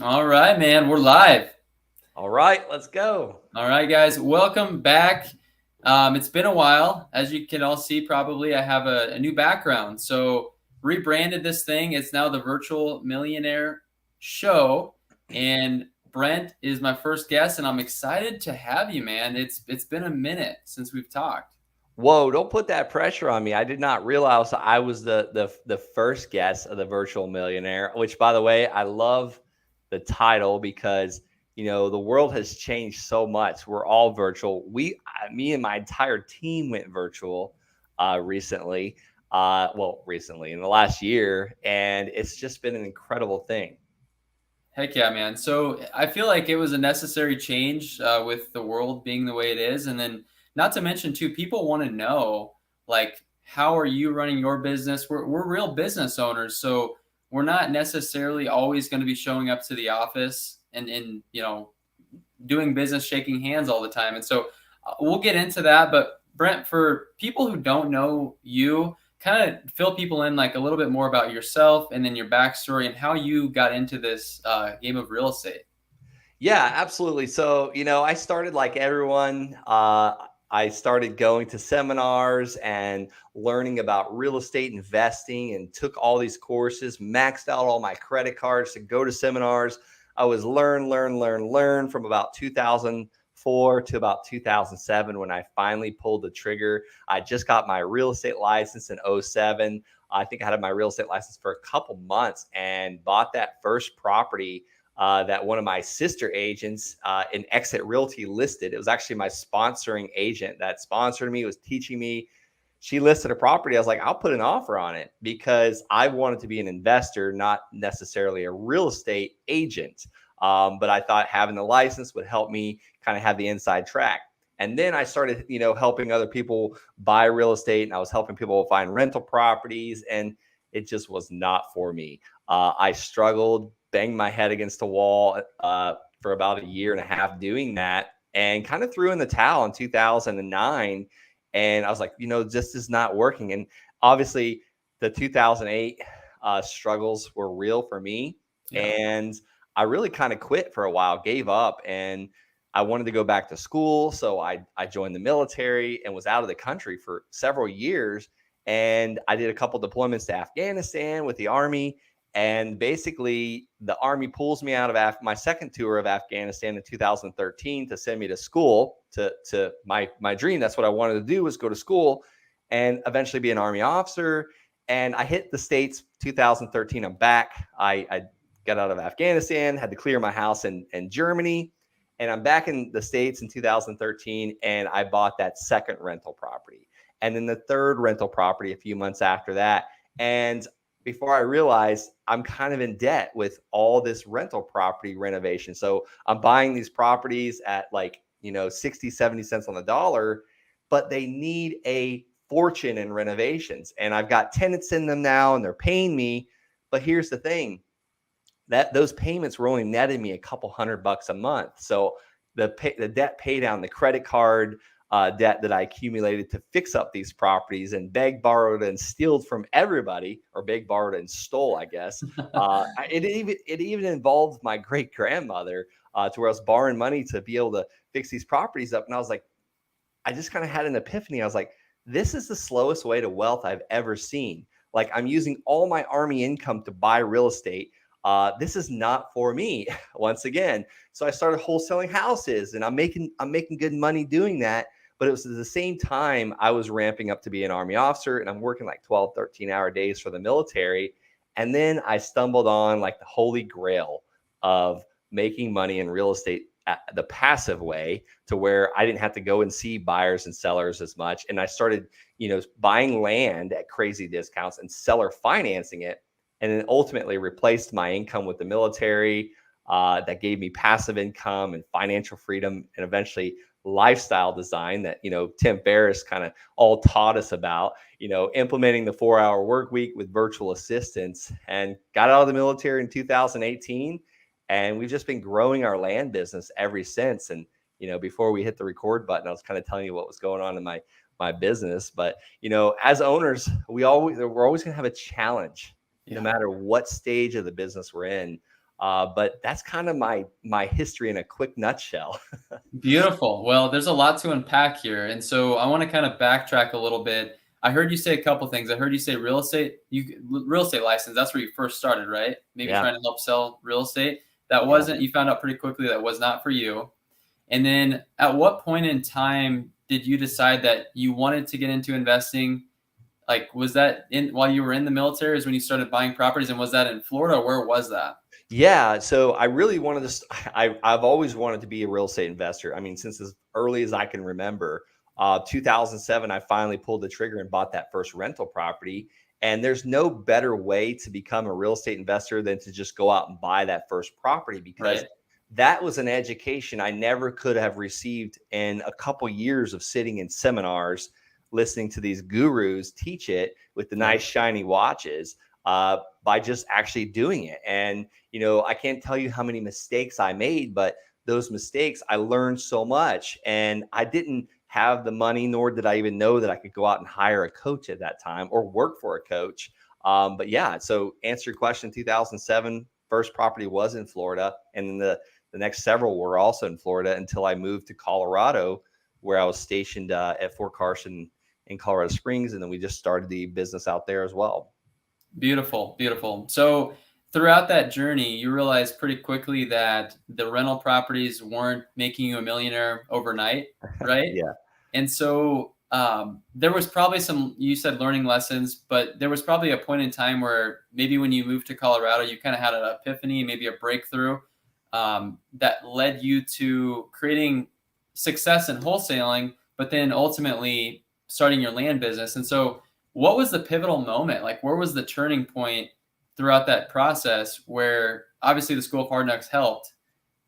All right, man, we're live. All right, let's go. All right, guys, welcome back. It's been a while. As you can all see, probably I have a new background. So rebranded this thing. It's now the Virtual Millionaire Show, and Brent is my first guest, and I'm excited to have you, man. It's been a minute since we've talked. Whoa, don't put that pressure on me. I did not realize I was the first guest of the Virtual Millionaire, which by the way, I love the title because the world has changed so much. We're all virtual. Me and my entire team went virtual recently. Recently in the last year, and it's just been an incredible thing. Heck yeah, man. So I feel like it was a necessary change with the world being the way it is. And then, not to mention, too, people want to know, like, how are you running your business? We're real business owners. So we're not necessarily always going to be showing up to the office and doing business, shaking hands all the time. And so we'll get into that. But Brent, for people who don't know you, kind of fill people in like a little bit more about yourself and then your backstory and how you got into this game of real estate. Yeah, absolutely. So, I started like everyone. I started going to seminars and learning about real estate investing and took all these courses, maxed out all my credit cards to go to seminars. I was learn from about 2004 to about 2007 when I finally pulled the trigger. I just got my real estate license in '07. I think I had my real estate license for a couple months and bought that first property that one of my sister agents in Exit Realty listed. It was actually my sponsoring agent that sponsored me, was teaching me. She listed a property. I was like, I'll put an offer on it because I wanted to be an investor, not necessarily a real estate agent. But I thought having the license would help me kind of have the inside track. And then I started, helping other people buy real estate, and I was helping people find rental properties, and it just was not for me. I struggled, banged my head against the wall for about a year and a half doing that, and kind of threw in the towel in 2009. And I was like, this is not working. And obviously, the 2008 struggles were real for me. Yeah. And I really kind of quit for a while, gave up, and I wanted to go back to school. So I joined the military and was out of the country for several years. And I did a couple deployments to Afghanistan with the Army. And basically, the Army pulls me out of my second tour of Afghanistan in 2013 to send me to school to my dream. That's what I wanted to do, was go to school and eventually be an Army officer. And I hit the States 2013. I'm back. I got out of Afghanistan, had to clear my house in Germany. And I'm back in the States in 2013. And I bought that second rental property. And then the third rental property a few months after that. And before I realized, I'm kind of in debt with all this rental property renovation. So I'm buying these properties at 60, 70 cents on the dollar, but they need a fortune in renovations. And I've got tenants in them now and they're paying me. But here's the thing, that those payments were only netting me a couple $100 a month. So the debt pay down, the credit card debt that I accumulated to fix up these properties and begged, borrowed, and stealed from everybody, or begged, borrowed, and stole, I guess. It even involved my great grandmother, to where I was borrowing money to be able to fix these properties up. And I was like, I just kind of had an epiphany. I was like, this is the slowest way to wealth I've ever seen. Like, I'm using all my Army income to buy real estate. This is not for me once again. So I started wholesaling houses, and I'm making good money doing that. But it was at the same time I was ramping up to be an Army officer, and I'm working like 12, 13-hour days for the military. And then I stumbled on like the holy grail of making money in real estate the passive way, to where I didn't have to go and see buyers and sellers as much. And I started, buying land at crazy discounts and seller financing it, and then ultimately replaced my income with the military. That gave me passive income and financial freedom, and eventually lifestyle design that Tim Ferriss kind of all taught us about. Implementing the 4-hour work week with virtual assistants, and got out of the military in 2018. And we've just been growing our land business ever since. And before we hit the record button, I was kind of telling you what was going on in my business. But as owners, we're always going to have a challenge, no Yeah. matter what stage of the business we're in. But that's kind of my history in a quick nutshell. Beautiful. Well, there's a lot to unpack here. And so I want to kind of backtrack a little bit. I heard you say a couple things. I heard you say real estate license. That's where you first started, right? Maybe Yeah. trying to help sell real estate. That Yeah. wasn't, you found out pretty quickly that was not for you. And then at what point in time did you decide that you wanted to get into investing? Like, was that in while you were in the military is when you started buying properties? And was that in Florida? Or where was that? Yeah, so I really wanted to. I've always wanted to be a real estate investor. I mean, since as early as I can remember, 2007, I finally pulled the trigger and bought that first rental property. And there's no better way to become a real estate investor than to just go out and buy that first property, because Right. that was an education I never could have received in a couple years of sitting in seminars, listening to these gurus teach it with the Yep. nice shiny watches, by just actually doing it. And I can't tell you how many mistakes I made, but those mistakes, I learned so much. And I didn't have the money, nor did I even know that I could go out and hire a coach at that time or work for a coach. But yeah, so answer your question, 2007, first property was in Florida. And then the next several were also in Florida until I moved to Colorado, where I was stationed at Fort Carson in Colorado Springs. And then we just started the business out there as well. Beautiful, beautiful. So throughout that journey, you realized pretty quickly that the rental properties weren't making you a millionaire overnight, right? Yeah. And so there was probably some, you said learning lessons, but there was probably a point in time where maybe when you moved to Colorado, you kind of had an epiphany, maybe a breakthrough that led you to creating success in wholesaling, but then ultimately starting your land business. And so, what was the pivotal moment? Like, where was the turning point throughout that process where obviously the School of Hard Knocks helped,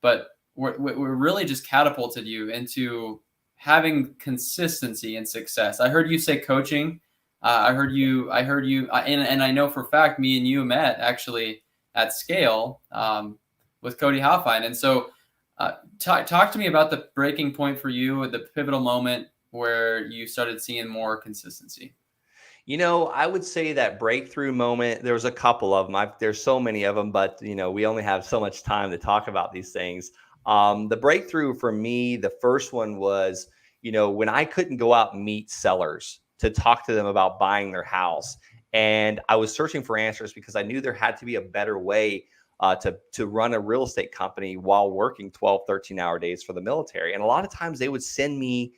but we really just catapulted you into having consistency and success? I heard you say coaching. And I know for a fact me and you met actually at Scale with Cody Halfine. And so, talk to me about the breaking point for you, the pivotal moment where you started seeing more consistency. I would say that breakthrough moment, there was a couple of them. There's so many of them, but we only have so much time to talk about these things. The breakthrough for me, the first one was, when I couldn't go out and meet sellers to talk to them about buying their house. And I was searching for answers because I knew there had to be a better way to run a real estate company while working 12, 13-hour days for the military. And a lot of times they would send me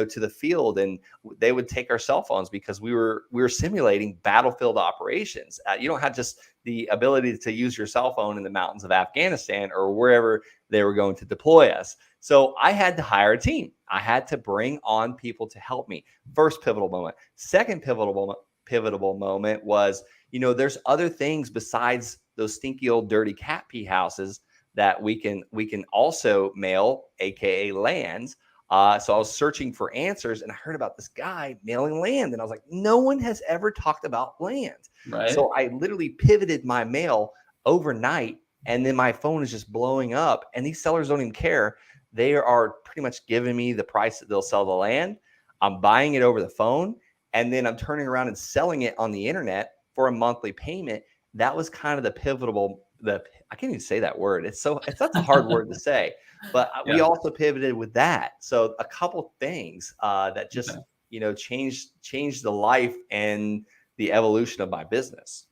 to the field, and they would take our cell phones because we were simulating battlefield operations. You don't have just the ability to use your cell phone in the mountains of Afghanistan or wherever they were going to deploy us. So I had to hire a team. I had to bring on people to help me. First pivotal moment. Second pivotal moment was, there's other things besides those stinky old dirty cat pee houses that we can also mail, aka lands. So I was searching for answers, and I heard about this guy mailing land, and I was like, no one has ever talked about land. Right. So I literally pivoted my mail overnight, and then my phone is just blowing up, and these sellers don't even care. They are pretty much giving me the price that they'll sell the land. I'm buying it over the phone, and then I'm turning around and selling it on the internet for a monthly payment. That was kind of I can't even say that word. It's such a hard word to say. But we Yeah. also pivoted with that. So a couple things that just Okay. changed the life and the evolution of my business.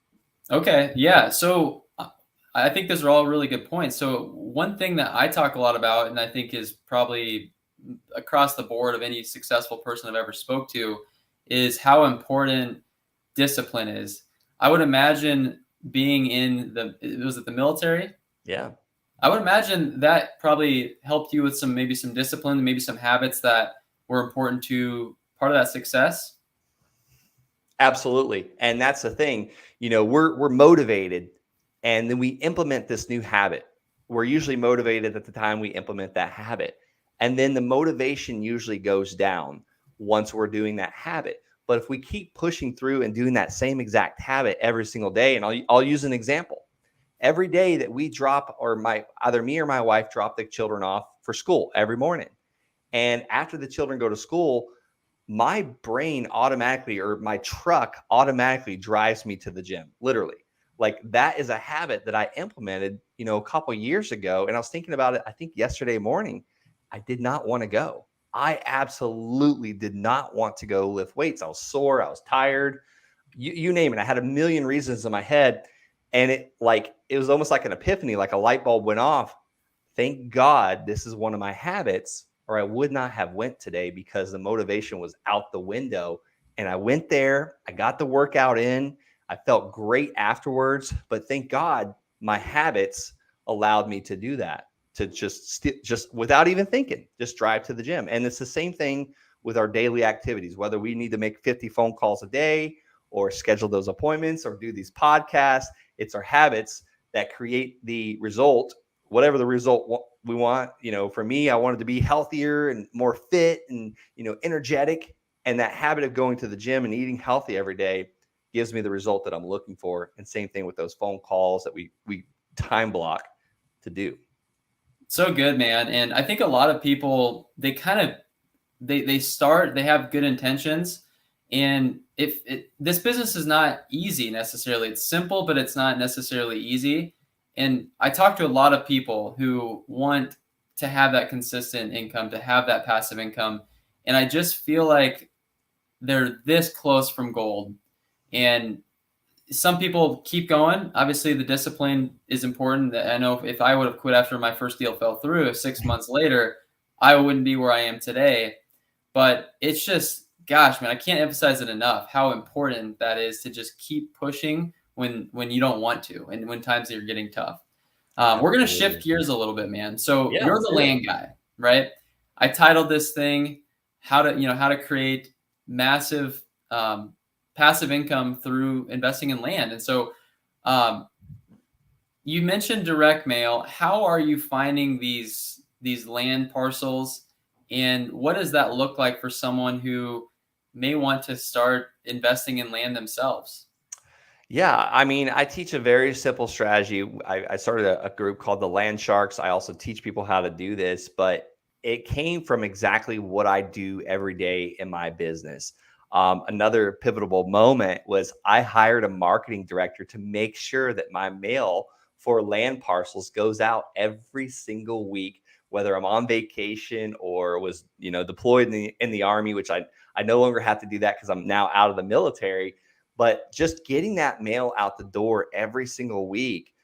Okay. Yeah. So I think those are all really good points. So one thing that I talk a lot about, and I think is probably across the board of any successful person I've ever spoke to, is how important discipline is. I would imagine being in was it the military? Yeah. I would imagine that probably helped you with maybe some discipline, maybe some habits that were important to part of that success. Absolutely. And that's the thing, we're motivated, and then we implement this new habit. We're usually motivated at the time we implement that habit. And then the motivation usually goes down once we're doing that habit. But if we keep pushing through and doing that same exact habit every single day, and I'll use an example. Every day that we drop, or either me or my wife drop the children off for school every morning. And after the children go to school, my brain automatically, or my truck automatically drives me to the gym, literally. Like that is a habit that I implemented, a couple years ago. And I was thinking about it, I think yesterday morning. I did not want to go. I absolutely did not want to go lift weights. I was sore. I was tired. You name it. I had a million reasons in my head. And it was almost like an epiphany, like a light bulb went off. Thank God this is one of my habits, or I would not have went today because the motivation was out the window. And I went there, I got the workout in, I felt great afterwards, but thank God my habits allowed me to do that, to just without even thinking, just drive to the gym. And it's the same thing with our daily activities, whether we need to make 50 phone calls a day or schedule those appointments or do these podcasts. It's our habits that create the result, whatever the result we want. For me, I wanted to be healthier and more fit and, energetic. And that habit of going to the gym and eating healthy every day gives me the result that I'm looking for. And same thing with those phone calls that we time block to do. So good, man. And I think a lot of people, they kind of they have good intentions, and this business is not easy necessarily. It's simple, but it's not necessarily easy. And I talk to a lot of people who want to have that consistent income, to have that passive income, and I just feel like they're this close from gold. And some people keep going. Obviously, the discipline is important. I know if I would have quit after my first deal fell through 6 months later, I wouldn't be where I am today. But it's just, gosh, man, I can't emphasize it enough how important that is to just keep pushing when you don't want to and when times are getting tough. We're going to shift Absolutely. gears a little bit, man. So Yeah, you're let's the do it. land guy, right? I titled this thing how to create massive passive income through investing in land. And so um, you mentioned direct mail. How are you finding these land parcels, and what does that look like for someone who may want to start investing in land themselves? Yeah, I mean, I teach a very simple strategy. I started a group called the Land Sharks. I also teach people how to do this, but it came from exactly what I do every day in my business. Another pivotal moment was I hired a marketing director to make sure that my mail for land parcels goes out every single week, whether I'm on vacation or was deployed in the army, which I no longer have to do that because I'm now out of the military. But just getting that mail out the door every single week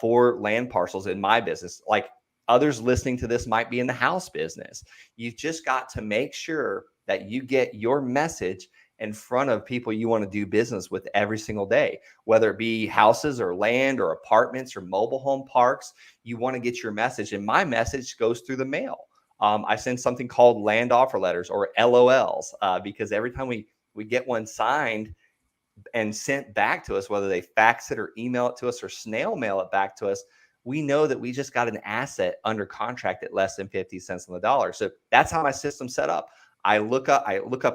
for land parcels in my business, like others listening to this might be in the house business. You've just got to make sure that you get your message in front of people you want to do business with every single day, whether it be houses or land or apartments or mobile home parks. You want to get your message, and my message goes through the mail. I send something called land offer letters, or LOLs, because every time we get one signed and sent back to us, whether they fax it or email it to us or snail mail it back to us, we know that we just got an asset under contract at less than 50 cents on the dollar. So that's how my system's set up. I look up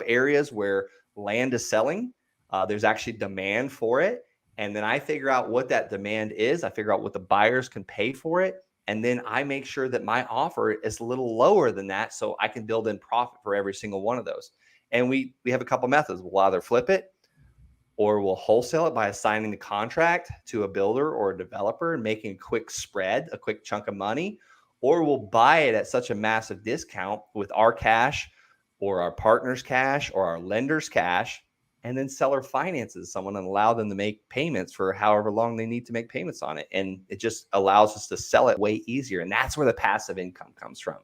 areas where land is selling. There's actually demand for it. And then I figure out what that demand is. I figure out what the buyers can pay for it. And then I make sure that my offer is a little lower than that so I can build in profit for every single one of those. And we have a couple methods. We'll either flip it, or we'll wholesale it by assigning the contract to a builder or a developer and making a quick spread, a quick chunk of money, or we'll buy it at such a massive discount with our cash or our partner's cash or our lender's cash, and then seller finances someone and allow them to make payments for however long they need to make payments on it. And it just allows us to sell it way easier. And that's where the passive income comes from.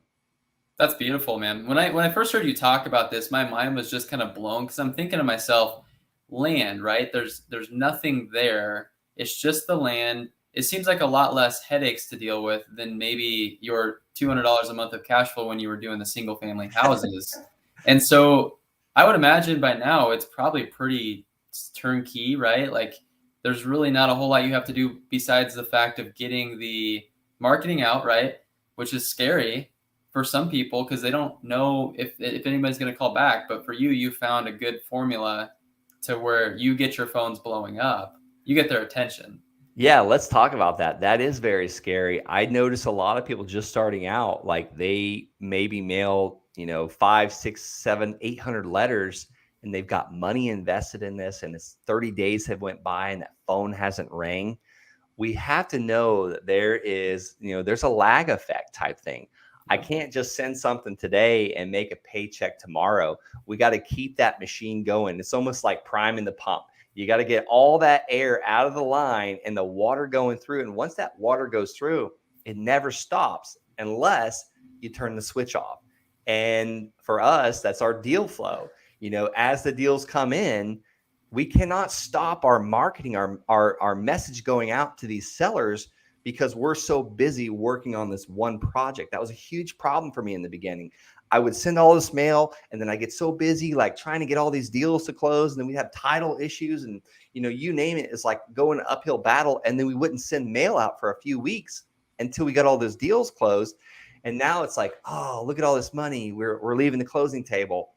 That's beautiful, man. When I first heard you talk about this, my mind was just kind of blown because I'm thinking to myself, land, right? There's nothing there. It's just the land. It seems like a lot less headaches to deal with than maybe your $200 a month of cash flow when you were doing the single family houses. And so I would imagine by now it's probably pretty turnkey, right? Like there's really not a whole lot you have to do besides the fact of getting the marketing out, right? Which is scary for some people because they don't know if anybody's going to call back. But for you, you found a good formula to where you get your phones blowing up, you get their attention. Yeah, let's talk about that. That is very scary. I notice a lot of people just starting out, like they maybe mail, 5, 6, 7, 800 letters, and they've got money invested in this, and it's 30 days have went by and that phone hasn't rang, we have to know that there is, there's a lag effect type thing. I Yeah. can't just send something today and make a paycheck tomorrow. We got to keep that machine going. It's almost like priming the pump. You got to get all that air out of the line and the water going through. And once that water goes through, it never stops unless you turn the switch off. And for us, that's our deal flow. As the deals come in, we cannot stop our marketing, our message going out to these sellers because we're so busy working on this one project. That was a huge problem for me in the beginning. I would send all this mail and then I get so busy like trying to get all these deals to close, and then we have title issues and you name it, it's like going an uphill battle, and then we wouldn't send mail out for a few weeks until we got all those deals closed. And now it's like, oh, look at all this money. We're leaving the closing table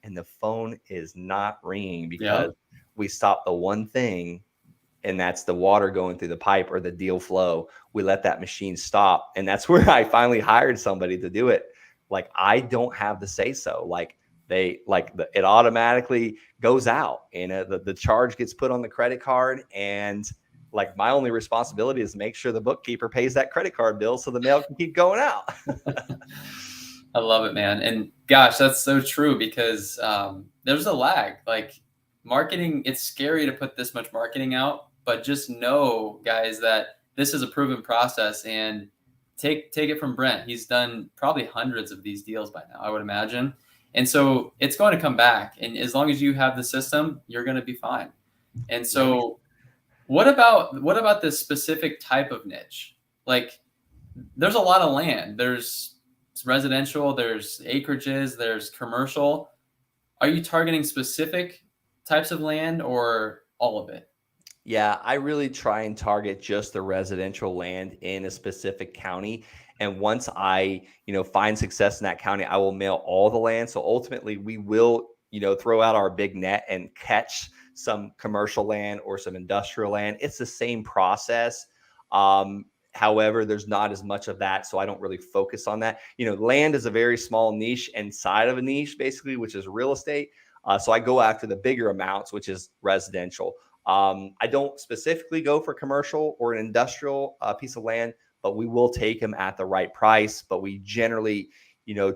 and the phone is not ringing Yeah. because we stopped the one thing, and that's the water going through the pipe or the deal flow. We let that machine stop. And that's where I finally hired somebody to do it. Like, I don't have the say so. Like, it automatically goes out, and the charge gets put on the credit card. And like, my only responsibility is to make sure the bookkeeper pays that credit card bill so the mail can keep going out. I love it, man. And gosh, that's so true because there's a lag. Like marketing, it's scary to put this much marketing out, but just know, guys, that this is a proven process. And take it from Brent. He's done probably hundreds of these deals by now, I would imagine. And so it's going to come back. And as long as you have the system, you're going to be fine. And Nice. so what about this specific type of niche? Like there's a lot of land. There's residential, there's acreages, there's commercial. Are you targeting specific types of land or all of it? Yeah, I really try and target just the residential land in a specific county. And once I, find success in that county, I will mail all the land. So ultimately we will, throw out our big net and catch some commercial land or some industrial land. It's the same process. However, there's not as much of that. So I don't really focus on that. Land is a very small niche inside of a niche, basically, which is real estate. So I go after the bigger amounts, which is residential. I don't specifically go for commercial or an industrial piece of land, but we will take them at the right price. But we generally,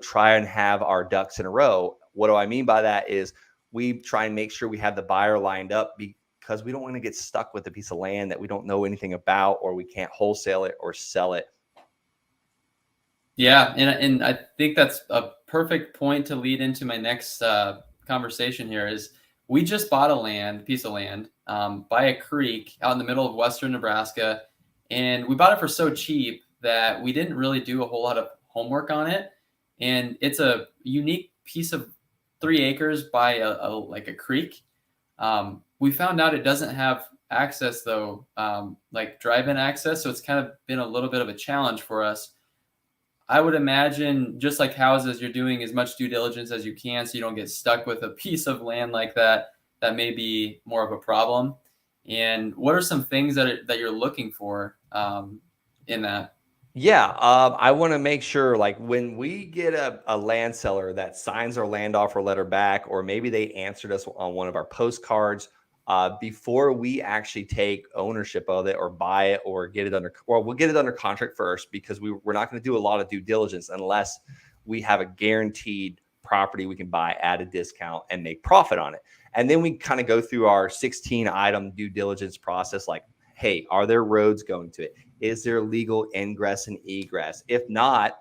try and have our ducks in a row. What do I mean by that is we try and make sure we have the buyer lined up because we don't want to get stuck with a piece of land that we don't know anything about, or we can't wholesale it or sell it. Yeah, and I think that's a perfect point to lead into my next conversation here. Is we just bought a piece of land by a creek out in the middle of western Nebraska, and we bought it for so cheap that we didn't really do a whole lot of homework on it. And it's a unique piece of 3 acres by like a creek. We found out it doesn't have access though, like drive-in access, so it's kind of been a little bit of a challenge for us. I would imagine, just like houses, you're doing as much due diligence as you can so you don't get stuck with a piece of land like that that may be more of a problem. And what are some things that you're looking for in that? Yeah, I want to make sure, like, when we get a land seller that signs our land offer letter back, or maybe they answered us on one of our postcards, before we actually take ownership of it or buy it or get it under, well, we'll get it under contract first, because we're not going to do a lot of due diligence unless we have a guaranteed property we can buy at a discount and make profit on it. And then we kind of go through our 16-item due diligence process, like, hey, are there roads going to it? Is there legal ingress and egress? If not,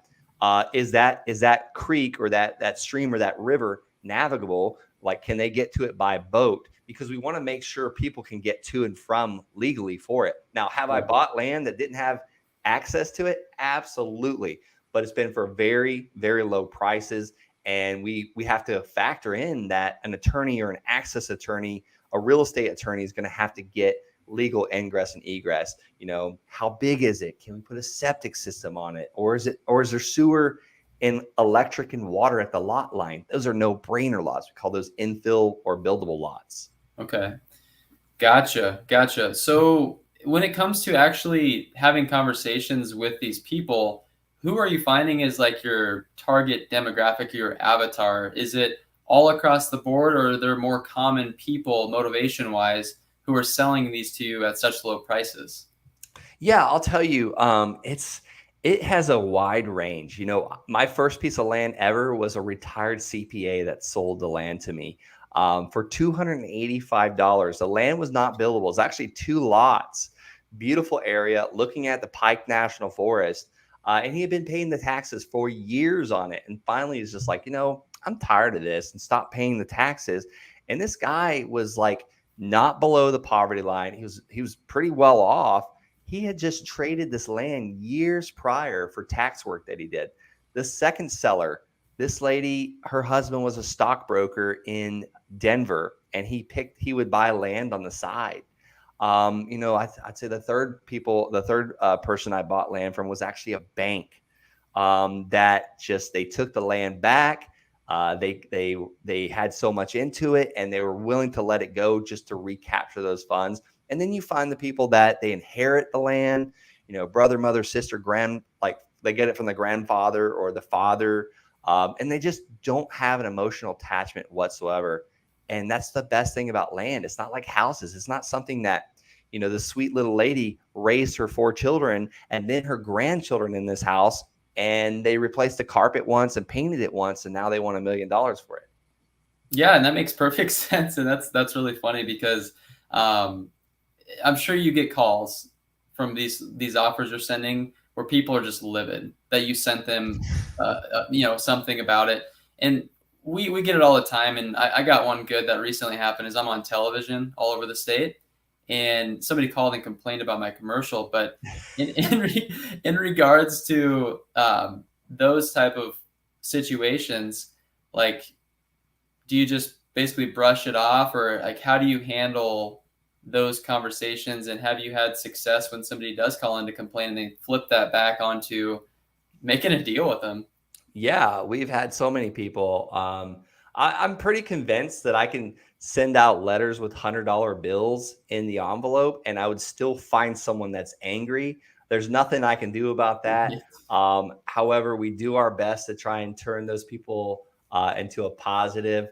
is that creek or that stream or that river navigable? Like, can they get to it by boat? Because we want to make sure people can get to and from legally for it. Now, have I Sure. bought land that didn't have access to it? Absolutely. But it's been for very, very low prices. And we have to factor in that an attorney or an access attorney, a real estate attorney, is going to have to get legal ingress and egress. How big is it? Can we put a septic system on it? Or is there sewer and electric and water at the lot line? Those are no-brainer lots. We call those infill or buildable lots. Okay. Gotcha. So when it comes to actually having conversations with these people, who are you finding is like your target demographic, your avatar? Is it all across the board, or are there more common people, motivation wise, who are selling these to you at such low prices? Yeah, I'll tell you, it has a wide range. My first piece of land ever was a retired CPA that sold the land to me for $285. The land was not buildable. It's actually two lots, beautiful area, looking at the Pike National Forest. And he had been paying the taxes for years on it. And finally, he's just like, I'm tired of this and stop paying the taxes. And this guy was like not below the poverty line. He was pretty well off. He had just traded this land years prior for tax work that he did. The second seller, this lady, her husband was a stockbroker in Denver, and he would buy land on the side. I'd say the third person I bought land from was actually a bank that just they took the land back. They had so much into it, and they were willing to let it go just to recapture those funds. And then you find the people that they inherit the land, brother, mother, sister, like they get it from the grandfather or the father, and they just don't have an emotional attachment whatsoever. And that's the best thing about land. It's not like houses. It's not something that, the sweet little lady raised her 4 children and then her grandchildren in this house, and they replaced the carpet once and painted it once, and now they want $1 million for it. Yeah, and that makes perfect sense, and that's really funny because um, I'm sure you get calls from these offers you're sending where people are just livid that you sent them, something about it, and we get it all the time. And I got one good that recently happened. Is I'm on television all over the state, and somebody called and complained about my commercial. But in regards to those type of situations, like, do you just basically brush it off, or like how do you handle those conversations? And have you had success when somebody does call in to complain and they flip that back onto making a deal with them? Yeah, we've had so many people. I'm pretty convinced that I can send out letters with $100 bills in the envelope, and I would still find someone that's angry. There's nothing I can do about that. However, we do our best to try and turn those people into a positive.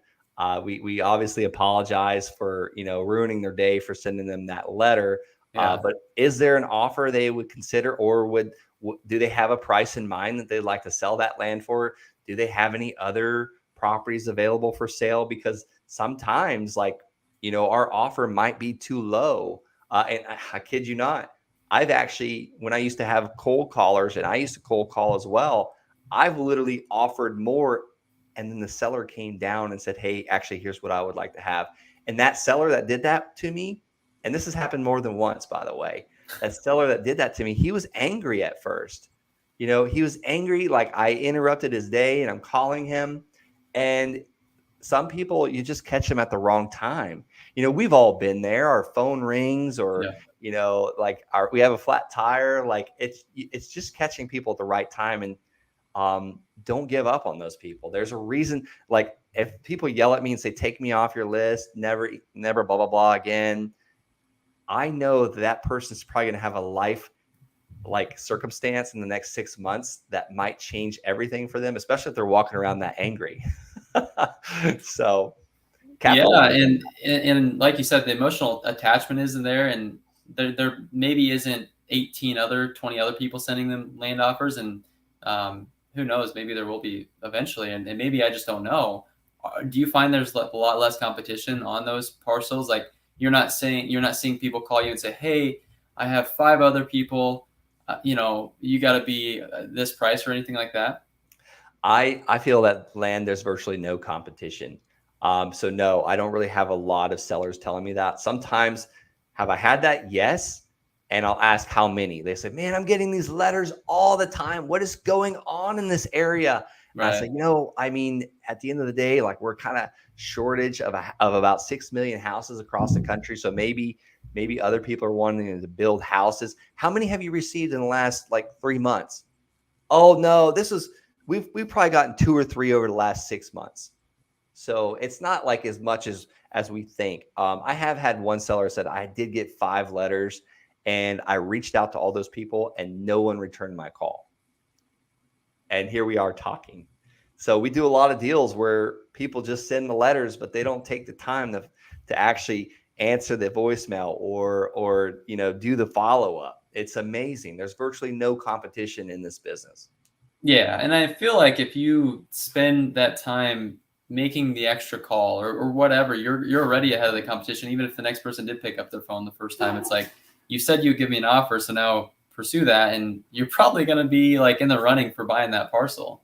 We obviously apologize for ruining their day for sending them that letter. Yeah. But is there an offer they would consider, or do they have a price in mind that they'd like to sell that land for? Do they have any other properties available for sale? Because sometimes, like, our offer might be too low. And I kid you not, I've actually, when I used to have cold callers, and I used to cold call as well, I've literally offered more. And then the seller came down and said, hey, actually, here's what I would like to have. And that seller that did that to me, and this has happened more than once, by the way, that seller that did that to me, he was angry at first. He was angry, like I interrupted his day and I'm calling him. And some people, you just catch them at the wrong time. We've all been there. Our phone rings, or, Yeah. like we have a flat tire. Like it's just catching people at the right time. And don't give up on those people. There's a reason. Like if people yell at me and say, take me off your list, never, never, blah, blah, blah again, I know that person's probably going to have a life like circumstance in the next 6 months that might change everything for them, especially if they're walking around that angry. So Yeah, capitalize on and like you said, the emotional attachment isn't there, and there maybe isn't 20 other people sending them land offers, and who knows, maybe there will be eventually, and maybe I just don't know. Do you find there's a lot less competition on those parcels? Like you're not seeing people call you and say, "Hey, I have 5 other people, you got to be this price," or anything like that? I feel that land, there's virtually no competition. So no, I don't really have a lot of sellers telling me that. Sometimes, have I had that? Yes. And I'll ask how many. They say, man, I'm getting these letters all the time. What is going on in this area? And I say, Right. I mean, at the end of the day, like we're kind of shortage of about 6 million houses across the country. So maybe other people are wanting to build houses. How many have you received in the last like 3 months? Oh no, we've probably gotten 2 or 3 over the last 6 months. So it's not like as much as we think. I have had one seller said I did get 5 letters, and I reached out to all those people, and no one returned my call. And here we are talking. So we do a lot of deals where people just send the letters, but they don't take the time to actually answer the voicemail or do the follow up. It's amazing. There's virtually no competition in this business. Yeah, and I feel like if you spend that time making the extra call or whatever, you're already ahead of the competition. Even if the next person did pick up their phone the first time, it's like you said you'd give me an offer, so now pursue that, and you're probably going to be like in the running for buying that parcel.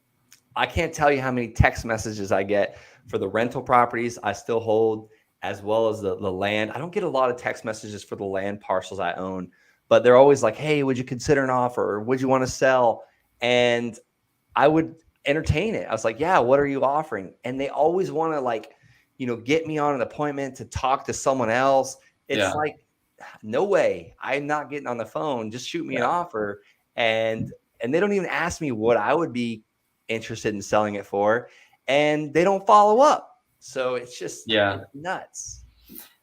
I can't tell you how many text messages I get for the rental properties I still hold, as well as the land. I don't get a lot of text messages for the land parcels I own, but they're always like, hey, would you consider an offer? Or would you want to sell? And I would entertain it. I was like, yeah, what are you offering? And they always want to get me on an appointment to talk to someone else. It's Yeah, like, no way. I'm not getting on the phone. Just shoot me an yeah, offer. And they don't even ask me what I would be interested in selling it for. And they don't follow up. So yeah. it's nuts.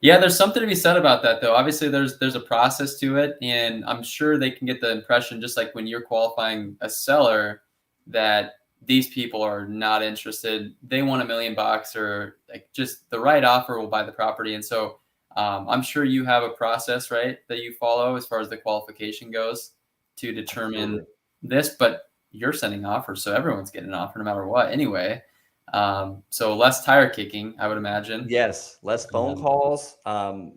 Yeah, there's something to be said about that, though. Obviously, there's a process to it, and I'm sure they can get the impression, just like when you're qualifying a seller, that these people are not interested. They want $1 million, or like just the right offer will buy the property. And so, I'm sure you have a process, right, that you follow as far as the qualification goes to determine Absolutely. this. But you're sending offers, so everyone's getting an offer no matter what, anyway. So less tire kicking, I would imagine. Yes, less phone Um, calls.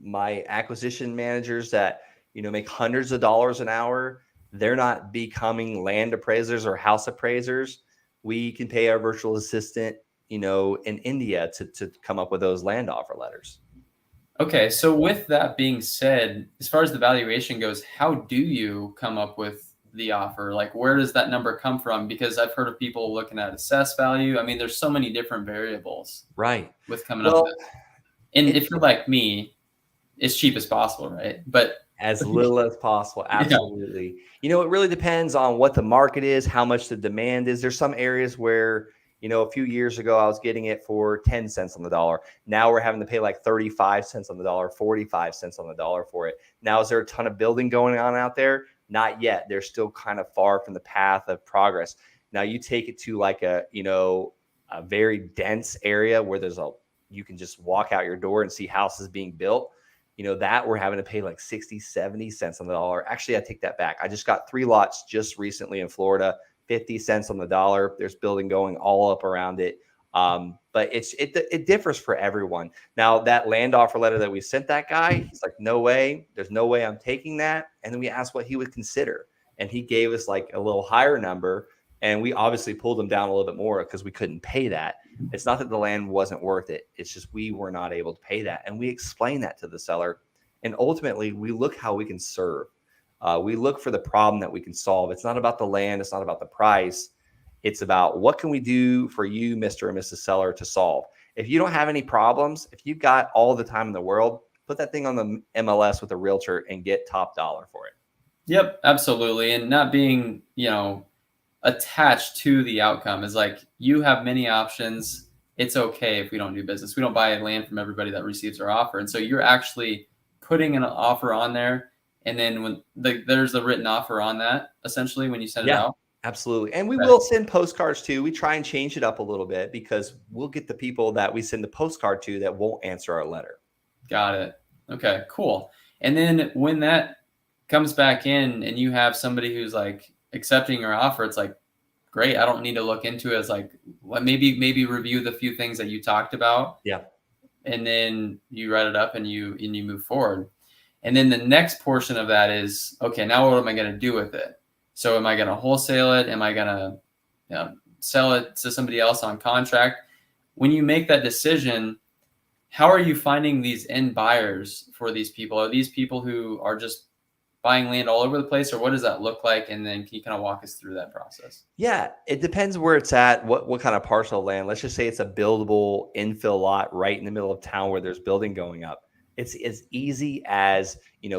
My acquisition managers that make hundreds of dollars an hour, they're not becoming land appraisers or house appraisers. We can pay our virtual assistant, in India to come up with those land offer letters. Okay, so with that being said, as far as the valuation goes, how do you come up with the offer? Like, where does that number come from? Because I've heard of people looking at assessed value. I mean, there's so many different variables Right. with coming up with Well, it. And it if you're like me, as cheap as possible, right? But as little as possible. yeah, Absolutely. It really depends on what the market is, how much the demand is. There's some areas where, a few years ago, I was getting it for 10 cents on the dollar. Now we're having to pay like 35 cents on the dollar, 45 cents on the dollar for it. Now, is there a ton of building going on out there? Not yet. They're still kind of far from the path of progress. Now you take it to like a very dense area where you can just walk out your door and see houses being built, that we're having to pay like 60, 70 cents on the dollar. Actually, I take that back. I just got 3 lots just recently in Florida, 50 cents on the dollar. There's building going all up around it. But it differs for everyone. Now, that land offer letter that we sent that guy, he's like, no way. There's no way I'm taking that. And then we asked what he would consider. And he gave us like a little higher number. And we obviously pulled him down a little bit more because we couldn't pay that. It's not that the land wasn't worth it. It's just we were not able to pay that. And we explained that to the seller. And ultimately, we look how we can serve. We look for the problem that we can solve. It's not about the land. It's not about the price. It's about what can we do for you, Mr. and Mrs. Seller, to solve. If you don't have any problems, if you've got all the time in the world, put that thing on the MLS with a realtor and get top dollar for it. yep, absolutely. And not being, attached to the outcome is like you have many options. It's okay if we don't do business. We don't buy land from everybody that receives our offer. And so you're actually putting an offer on there. And then when there's a written offer on that, essentially, when you send it Yeah, out. absolutely. And we Okay, will send postcards too. We try and change it up a little bit because we'll get the people that we send the postcard to that won't answer our letter. got it. Okay, cool. And then when that comes back in and you have somebody who's like accepting your offer, it's like, great. I don't need to look into it. It's like, maybe review the few things that you talked about, Yeah. and then you write it up and you move forward. And then the next portion of that is, okay, now what am I going to do with it? So am I going to wholesale it? Am I going to sell it to somebody else on contract? When you make that decision, how are you finding these end buyers for these people? Are these people who are just buying land all over the place, or what does that look like? And then can you kind of walk us through that process? Yeah, it depends where it's at, what kind of parcel of land. Let's just say it's a buildable infill lot right in the middle of town where there's building going up. It's as easy as,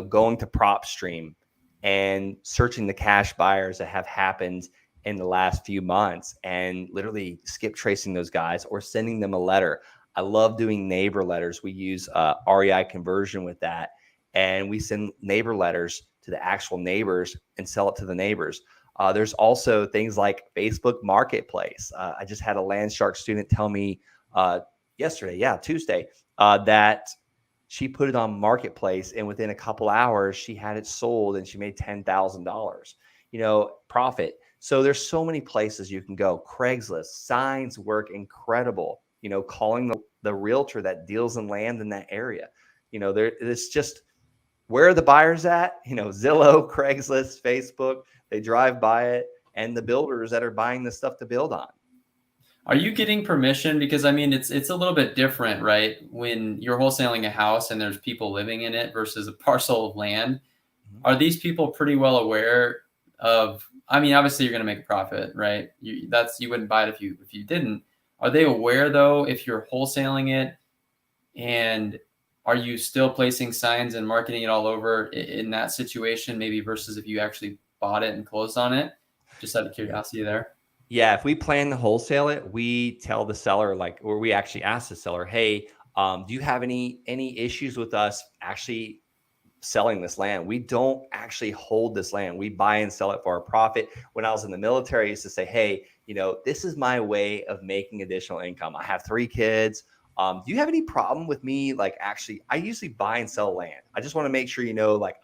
going to PropStream and searching the cash buyers that have happened in the last few months and literally skip tracing those guys or sending them a letter. I love doing neighbor letters. We use REI conversion with that. And we send neighbor letters to the actual neighbors and sell it to the neighbors. There's also things like Facebook Marketplace. I just had a Land Shark student tell me yesterday, Tuesday, that she put it on Marketplace, and within a couple hours, she had it sold, and she made $10,000, profit. So there's so many places you can go. Craigslist, signs work incredible. Calling the realtor that deals in land in that area. It's just, where are the buyers at? Zillow, Craigslist, Facebook, they drive by it, and the builders that are buying the stuff to build on. Are you getting permission? Because I mean, it's a little bit different, right? When you're wholesaling a house and there's people living in it versus a parcel of land. Mhm. Are these people pretty well aware of? I mean, obviously you're going to make a profit, right? You wouldn't buy it if you didn't. Are they aware though if you're wholesaling it, and are you still placing signs and marketing it all over in that situation, maybe versus if you actually bought it and closed on it? Just out of curiosity there. Yeah, if we plan to wholesale it, we tell the seller, or we actually ask the seller, hey, do you have any issues with us actually selling this land? We don't actually hold this land. We buy and sell it for a profit. When I was in the military, I used to say, hey, this is my way of making additional income. I have 3 kids. Do you have any problem with me? I usually buy and sell land. I just want to make sure,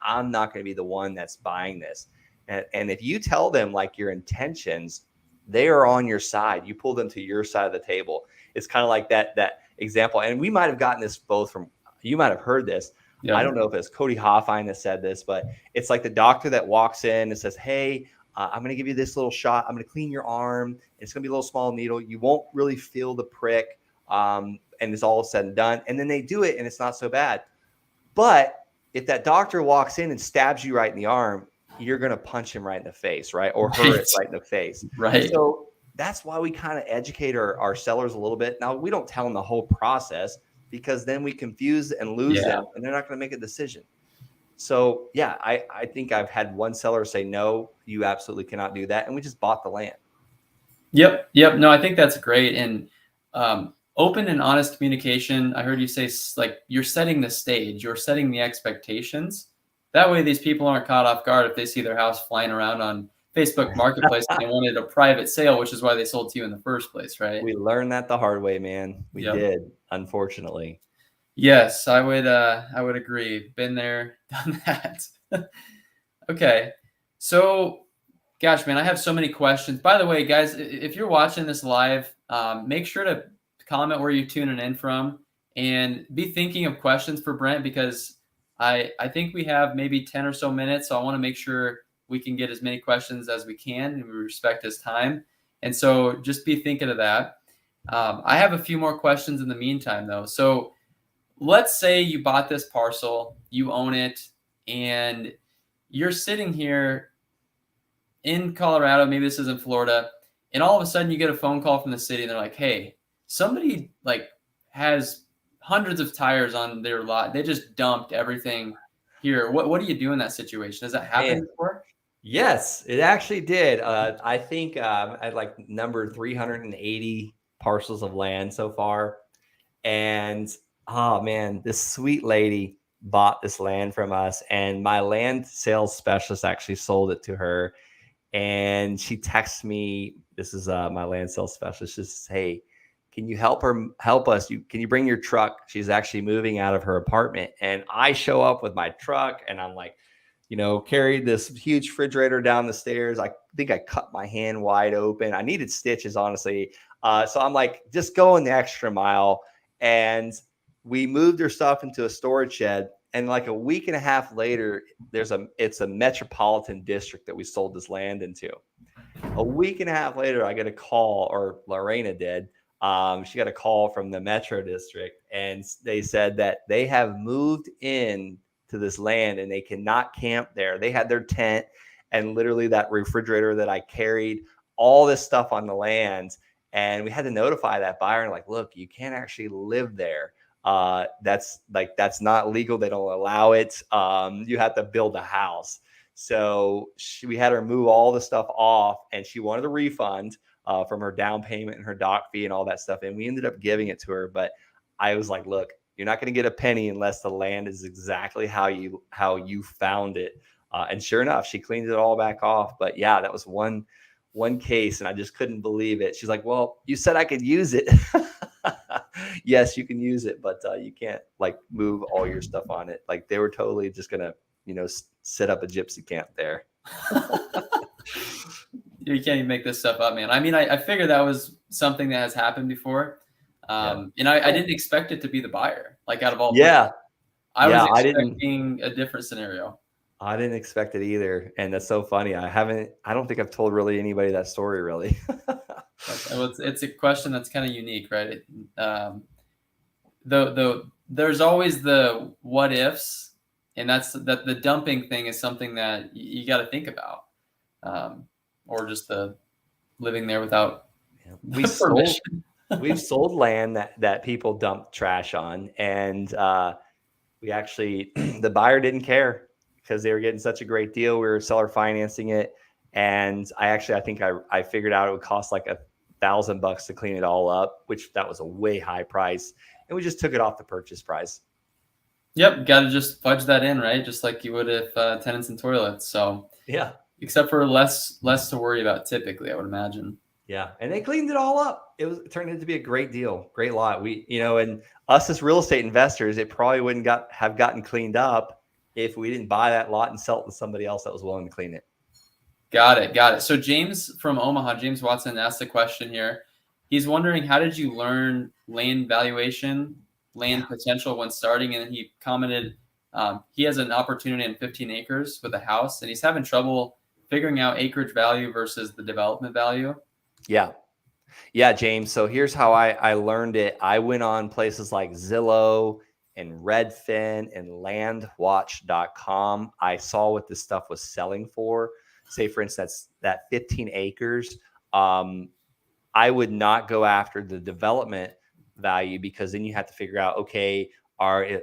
I'm not going to be the one that's buying this. And if you tell them your intentions, they are on your side. You pull them to your side of the table. It's kind of like that example. And we might have gotten this both from, you might have heard this. I Yeah. don't know if it's Cody Hoffine that said this, but it's like the doctor that walks in and says, hey, I'm going to give you this little shot. I'm going to clean your arm. It's going to be a little small needle. You won't really feel the prick. And it's all said and done. And then they do it and it's not so bad. But if that doctor walks in and stabs you right in the arm, you're going to punch him right in the face, right? Or her Right. right in the face. Right. So that's why we kind of educate our sellers a little bit. Now, we don't tell them the whole process, because then we confuse and lose Yeah. them, and they're not going to make a decision. So yeah, I think I've had one seller say, no, you absolutely cannot do that. And we just bought the land. Yep. Yep. No, I think that's great. And open and honest communication. I heard you say you're setting the stage, you're setting the expectations. That way, these people aren't caught off guard if they see their house flying around on Facebook Marketplace and they wanted a private sale, which is why they sold to you in the first place, right? We learned that the hard way, man. We Yep. did, unfortunately. Yes, I would agree. Been there, done that. Okay. So, gosh, man, I have so many questions. By the way, guys, if you're watching this live, make sure to comment where you're tuning in from and be thinking of questions for Brent, because I think we have maybe 10 or so minutes. So I want to make sure we can get as many questions as we can and we respect his time. And so just be thinking of that. I have a few more questions in the meantime, though. So let's say you bought this parcel, you own it, and you're sitting here in Colorado, maybe this is in Florida, and all of a sudden you get a phone call from the city and they're like, hey, somebody has hundreds of tires on their lot. They just dumped everything here. What do you do in that situation? Has that happened And before? yes, it actually did. I think I numbered 380 parcels of land so far. And oh man, this sweet lady bought this land from us, and my land sales specialist actually sold it to her. And she texts me, this is my land sales specialist, she says, hey, can you help us? Can you bring your truck? She's actually moving out of her apartment. And I show up with my truck, and I'm like, carried this huge refrigerator down the stairs. I think I cut my hand wide open. I needed stitches, honestly. So I'm like, just going the extra mile. And we moved her stuff into a storage shed. And like a week and a half later, it's a metropolitan district that we sold this land into. A week and a half later, I get a call, or Lorena did. She got a call from the Metro District, and they said that they have moved in to this land and they cannot camp there. They had their tent and literally that refrigerator that I carried, all this stuff on the land. And we had to notify that buyer and look, you can't actually live there. That's not legal. They don't allow it. You have to build a house. So we had her move all the stuff off, and she wanted a refund from her down payment and her doc fee and all that stuff. And we ended up giving it to her. But I was like, look, you're not going to get a penny unless the land is exactly how you found it. And sure enough, she cleaned it all back off. But yeah, that was one case, and I just couldn't believe it. She's like, "Well, you said I could use it." Yes, you can use it, but you can't like move all your stuff on it. Like they were totally just gonna, set up a gypsy camp there. You can't even make this stuff up, man. I mean, I figured that was something that has happened before. Yeah. And I didn't expect it to be the buyer, like out of all places. Yeah. I was Yeah. expecting a different scenario. I didn't expect it either. And that's so funny. I don't think I've told really anybody that story really. It's a question that's kind of unique, right? There's always the what ifs, and that's that the dumping thing is something that you got to think about, or just the living there without We sold permission. we've sold land that people dump trash on, and we actually the buyer didn't care because they were getting such a great deal. We were seller financing it, and I think I figured out it would cost like $1,000 to clean it all up, which that was a way high price, and we just took it off the purchase price. Yep, got to just fudge that in, right? Just like you would if tenants and toilets. So Yeah. except for less to worry about typically, I would imagine. Yeah, and they cleaned it all up. It turned out to be a great deal, great lot. And us as real estate investors, it probably wouldn't have gotten cleaned up if we didn't buy that lot and sell it to somebody else that was willing to clean it. Got it. So James from Omaha, James Watson asked a question here. He's wondering, how did you learn land valuation, land potential when starting? And then he commented he has an opportunity in 15 acres with a house, and he's having trouble figuring out acreage value versus the development value. Yeah. Yeah, James. So here's how I learned it. I went on places like Zillow and Redfin and landwatch.com. I saw what this stuff was selling for. Say, for instance, that 15 acres. I would not go after the development value because then you have to figure out, okay,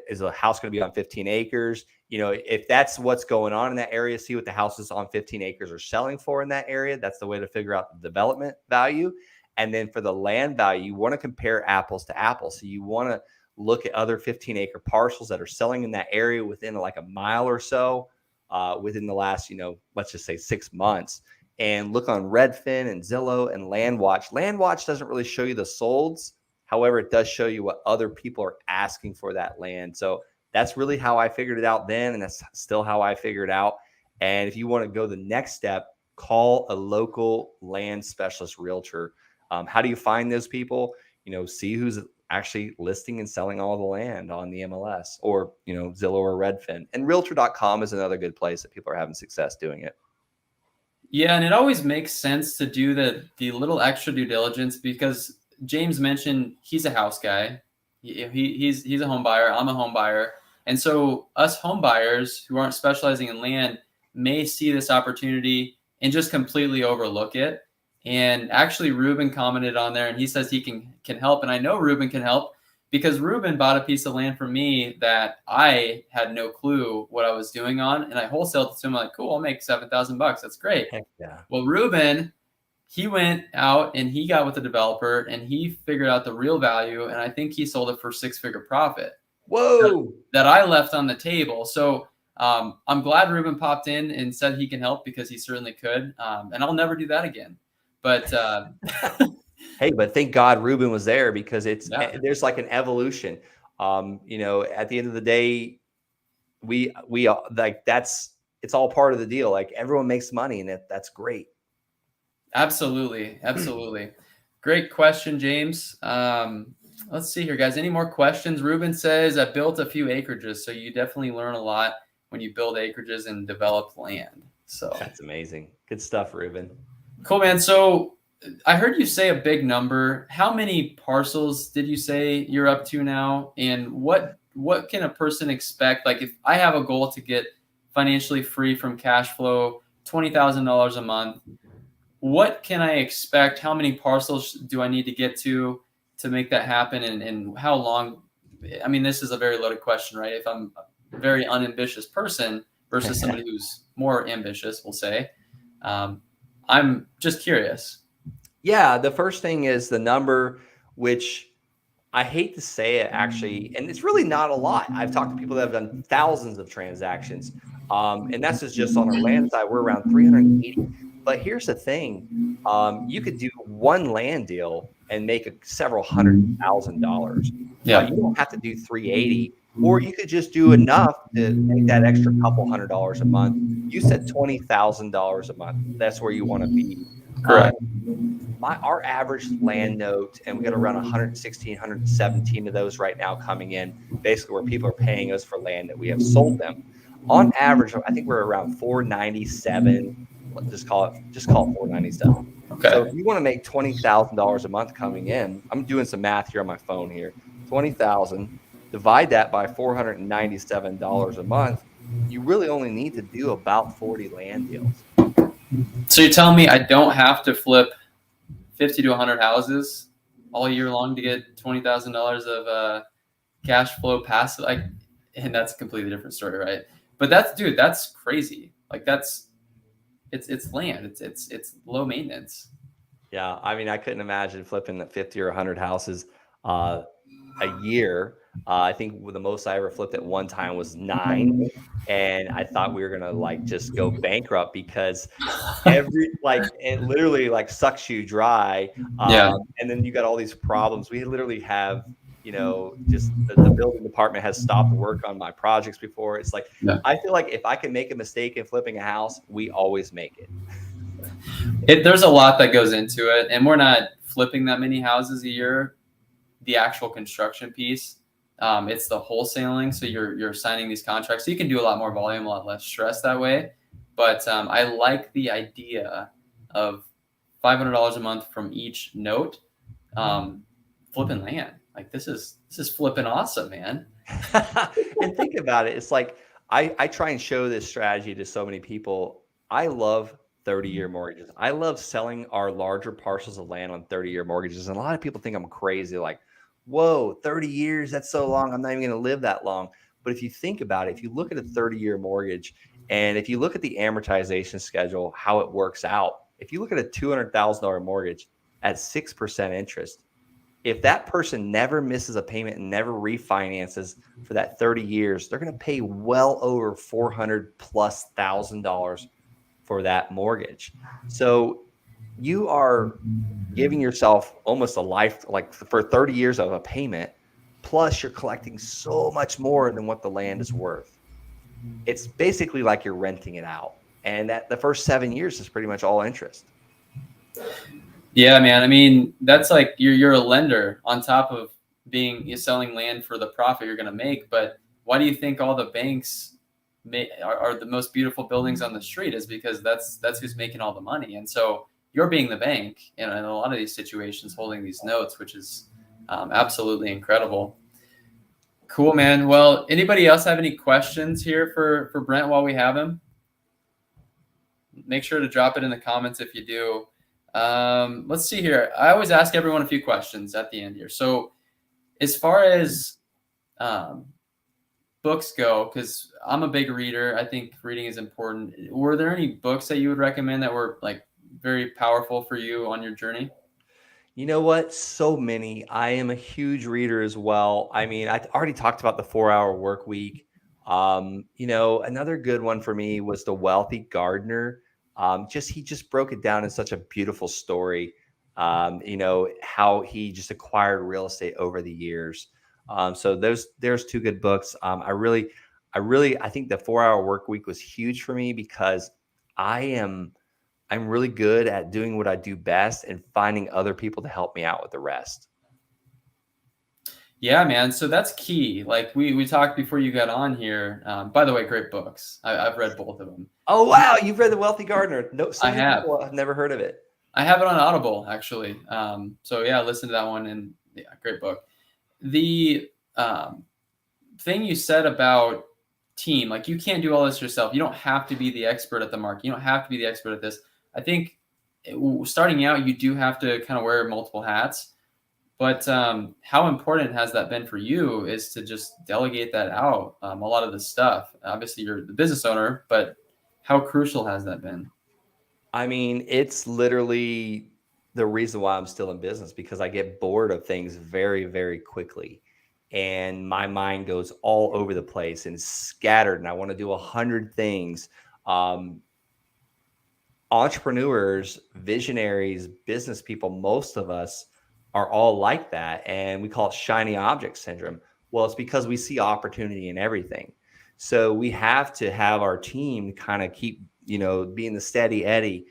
is a house going to be on 15 acres? If that's what's going on in that area, see what the houses on 15 acres are selling for in that area. That's the way to figure out the development value. And then for the land value, you want to compare apples to apples. So you want to look at other 15-acre parcels that are selling in that area within like a mile or so within the last, let's just say 6 months. And look on Redfin and Zillow and LandWatch. LandWatch doesn't really show you the solds. However, it does show you what other people are asking for that land. So that's really how I figured it out then, and that's still how I figured it out. And if you want to go the next step, call a local land specialist realtor. How do you find those people? See who's actually listing and selling all the land on the MLS or, Zillow or Redfin. And realtor.com is another good place that people are having success doing it. Yeah, and it always makes sense to do the little extra due diligence because James mentioned he's a house guy. He's a home buyer. I'm a home buyer. And so us home buyers who aren't specializing in land may see this opportunity and just completely overlook it. And actually, Ruben commented on there, and he says he can help. And I know Ruben can help because Ruben bought a piece of land from me that I had no clue what I was doing on, and I wholesaled it to him. I'm like, cool, I'll make $7,000. That's great. Heck yeah. Well, Ruben, he went out and he got with the developer and he figured out the real value, and I think he sold it for 6-figure profit. Whoa! That I left on the table. So I'm glad Ruben popped in and said he can help because he certainly could. And I'll never do that again. But hey, but thank God Ruben was there because there's like an evolution. At the end of the day, we like it's all part of the deal. Like everyone makes money, and that's great. Absolutely. Great question, James. Let's see here, guys. Any more questions? Ruben says, I built a few acreages. So you definitely learn a lot when you build acreages and develop land. So that's amazing. Good stuff, Ruben. Cool, man. So I heard you say a big number. How many parcels did you say you're up to now? And what can a person expect? Like if I have a goal to get financially free from cash flow, $20,000 a month, what can I expect? How many parcels do I need to get to make that happen? And how long? I mean, this is a very loaded question, right? If I'm a very unambitious person versus somebody who's more ambitious, we'll say, I'm just curious. Yeah, the first thing is the number, which I hate to say it actually, and it's really not a lot. I've talked to people that have done thousands of transactions. And that's just on our land side. We're around 380. But here's the thing. You could do one land deal and make several $100,000. Yeah. You don't have to do 380, or you could just do enough to make that extra couple $100 a month. You said $20,000 a month. That's where you want to be. Um, Correct. our average land note, and we got around 116, 117 of those right now coming in, basically where people are paying us for land that we have sold them. On average, I think we're around 497. Just call it 497. So Okay. if you want to make $20,000 a month coming in, I'm doing some math here on my phone here. 20,000, divide that by $497 a month. You really only need to do about 40 land deals. So you're telling me I don't have to flip 50 to 100 houses all year long to get $20,000 of cash flow passive? Like, and that's a completely different story, right? But that's crazy. Like it's land. It's low maintenance. Yeah, I mean, I couldn't imagine flipping the 50 or 100 houses a year. I think the most I ever flipped at one time was 9, and I thought we were gonna like just go bankrupt because it literally like sucks you dry. Yeah. And then you got all these problems. We literally have, just the building department has stopped work on my projects before. It's like, Yeah. I feel like if I can make a mistake in flipping a house, we always make it. There's a lot that goes into it, and we're not flipping that many houses a year. The actual construction piece, it's the wholesaling. So you're signing these contracts, so you can do a lot more volume, a lot less stress that way. But I like the idea of $500 a month from each note, flipping land. Like this is flipping awesome, man. And think about it. It's like I try and show this strategy to so many people. I love 30-year mortgages. I love selling our larger parcels of land on 30-year mortgages. And a lot of people think I'm crazy, like, whoa, 30 years, that's so long. I'm not even going to live that long. But if you think about it, if you look at a 30-year mortgage, and if you look at the amortization schedule, how it works out, if you look at a $200,000 mortgage at 6% interest, if that person never misses a payment and never refinances for that 30 years, they're going to pay well over $400,000+ for that mortgage. So you are giving yourself almost a life, like for 30 years of a payment, plus you're collecting so much more than what the land is worth. It's basically like you're renting it out. And that the first 7 years is pretty much all interest. Yeah, man. I mean, that's like you're a lender on top of you're selling land for the profit you're going to make. But why do you think all the banks are the most beautiful buildings on the street? Is because that's who's making all the money. And so you're being the bank, in a lot of these situations, holding these notes, which is absolutely incredible. Cool, man. Well, anybody else have any questions here for Brent while we have him? Make sure to drop it in the comments if you do. Let's see here. I always ask everyone a few questions at the end here. So as far as books go, because I'm a big reader, I think reading is important. Were there any books that you would recommend that were like very powerful for you on your journey? You know what? So many. I am a huge reader as well. I mean, I already talked about the 4-hour work week. Another good one for me was The Wealthy Gardener. He just broke it down in such a beautiful story. How he just acquired real estate over the years. So there's two good books. I think the 4-hour work week was huge for me because I'm really good at doing what I do best and finding other people to help me out with the rest. Yeah, man. So that's key. Like we talked before you got on here. By the way, great books. I've read both of them. Oh, wow. You've read The Wealthy Gardener. No, so I many have. people have never heard of it. I have it on Audible actually. So yeah, listen to that one, and yeah, great book. The thing you said about team, like you can't do all this yourself. You don't have to be the expert at the market. You don't have to be the expert at this. I think starting out, you do have to kind of wear multiple hats. But how important has that been for you is to just delegate that out, a lot of the stuff. Obviously, you're the business owner, but how crucial has that been? I mean, it's literally the reason why I'm still in business because I get bored of things very, very quickly. and my mind goes all over the place and scattered, and I want to do 100 things. Um, Entrepreneurs, visionaries, business people, most of us are all like that. And we call it shiny object syndrome. Well, it's because we see opportunity in everything. So we have to have our team kind of keep, being the steady Eddie,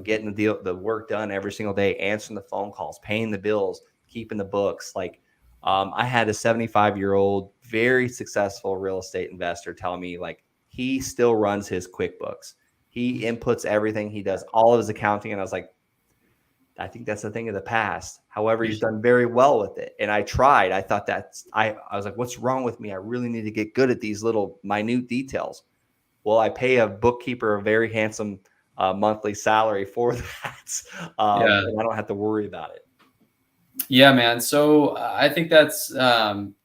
getting the work done every single day, answering the phone calls, paying the bills, keeping the books. Like, I had a 75-year-old, very successful real estate investor tell me, like, he still runs his QuickBooks. He inputs everything. He does all of his accounting. And I was like, I think that's a thing of the past. However, he's done very well with it. And I tried. I thought I was like, what's wrong with me? I really need to get good at these little minute details. Well, I pay a bookkeeper a very handsome monthly salary for that. Yeah. And I don't have to worry about it. Yeah, man. So I think that's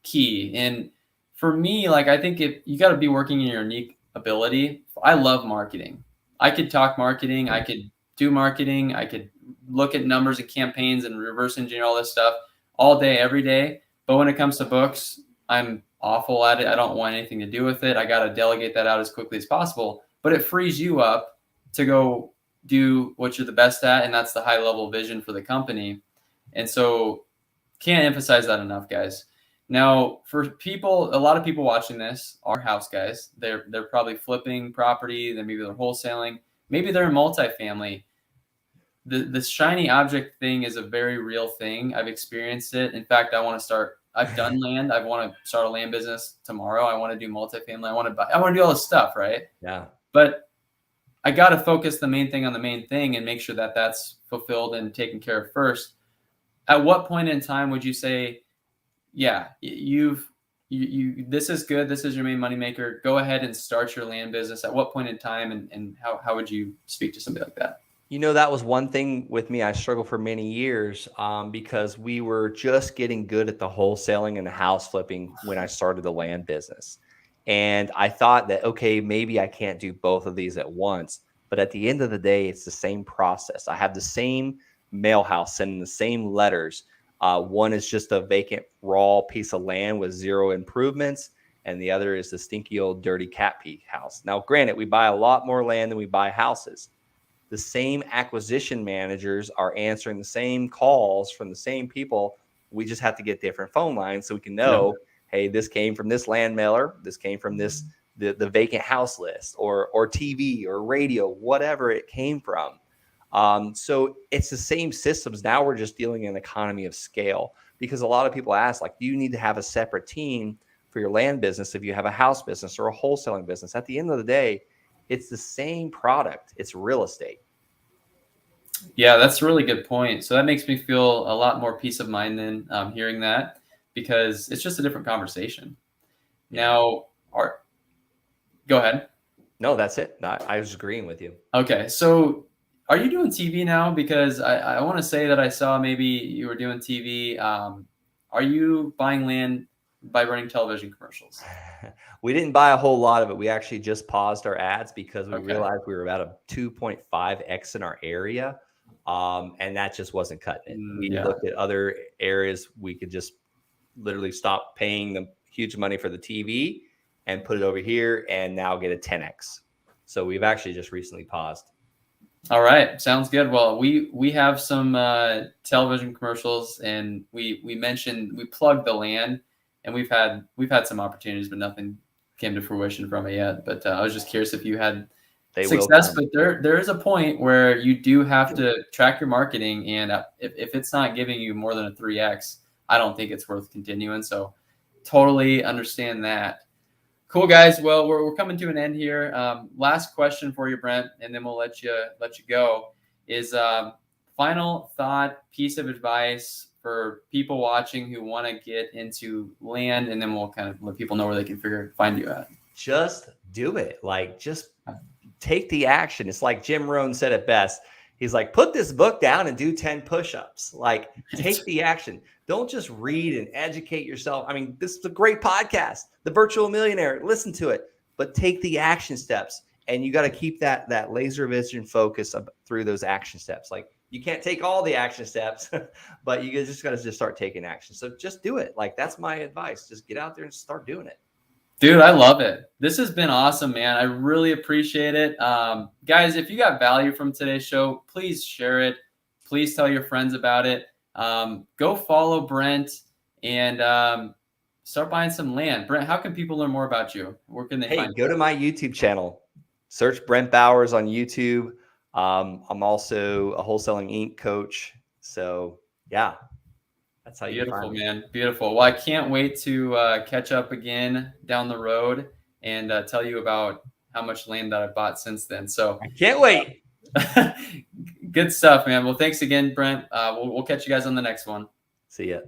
key. And for me, like, I think if you got to be working in your unique ability. I love marketing. I could talk marketing. I could do marketing. I could look at numbers and campaigns and reverse engineer all this stuff all day, every day. But when it comes to books, I'm awful at it. I don't want anything to do with it. I got to delegate that out as quickly as possible. But it frees you up to go do what you're the best at, and that's the high level vision for the company. And so can't emphasize that enough, guys. Now, for people, a lot of people watching this are house guys. They're probably flipping property, then maybe they're wholesaling, maybe they're multifamily. The shiny object thing is a very real thing. I've experienced it. In fact, I've done land. I want to start a land business tomorrow. I want to do multifamily. I want to do all this stuff, right? Yeah. But I got to focus the main thing on the main thing and make sure that that's fulfilled and taken care of first. At what point in time would you say, yeah, you this is good, this is your main moneymaker, go ahead and start your land business? At what point in time, and how would you speak to somebody like that? That was one thing with me. I struggled for many years because we were just getting good at the wholesaling and the house flipping when I started the land business. And I thought that, okay, maybe I can't do both of these at once. But at the end of the day, it's the same process. I have the same mail house sending the same letters. One is just a vacant, raw piece of land with zero improvements. And the other is the stinky old dirty cat pee house. Now, granted, we buy a lot more land than we buy houses. The same acquisition managers are answering the same calls from the same people. We just have to get different phone lines so we can know, hey, this came from this land mailer, this came from this the vacant house list, or TV or radio, whatever it came from. So it's the same systems. Now we're just dealing in economy of scale, because a lot of people ask, like, do you need to have a separate team for your land business if you have a house business or a wholesaling business? At the end of the day, it's the same product. It's real estate. Yeah, that's a really good point. So that makes me feel a lot more peace of mind than hearing that, because it's just a different conversation. Yeah. Now, go ahead. No, that's it. I was agreeing with you. Okay, so are you doing TV now? Because I want to say that I saw maybe you were doing TV. Are you buying land by running television commercials? We didn't buy a whole lot of it. We actually just paused our ads because we Okay. realized we were about a 2.5x in our area. And that just wasn't cutting it. We Yeah. looked at other areas. We could just literally stop paying the huge money for the TV and put it over here and now get a 10x. So we've actually just recently paused. All right, sounds good. Well, we have some television commercials, and we plugged the land, and we've had some opportunities, but nothing came to fruition from it yet. But I was just curious if you had success. But there is a point where you do have to track your marketing, and if it's not giving you more than a 3x, I don't think it's worth continuing. So totally understand that. Cool, guys. Well, we're coming to an end here. Last question for you, Brent, and then we'll let you go. Is final thought, piece of advice for people watching who want to get into land, and then we'll kind of let people know where they can find you at. Just do it. Like, just take the action. It's like Jim Rohn said it best. He's like, put this book down and do 10 push-ups. Like, take the action. Don't just read and educate yourself. I mean, this is a great podcast, The Virtual Millionaire. Listen to it, but take the action steps. and you got to keep that laser vision focus through those action steps. Like you can't take all the action steps, but you just got to just start taking action. So just do it. Like that's my advice. Just get out there and start doing it. Dude, I love it. This has been awesome, man. I really appreciate it. Guys, if you got value from today's show, please share it. Please tell your friends about it. Go follow Brent and start buying some land. Brent, how can people learn more about you? Where can they find you? Go to my YouTube channel. Search Brent Bowers on YouTube. I'm also a Wholesaling Inc. coach. So yeah, that's how you Beautiful, find me. man. Beautiful. Well, I can't wait to catch up again down the road and tell you about how much land that I bought since then. So I can't wait. Good stuff, man. Well, thanks again, Brent. We'll catch you guys on the next one. See ya.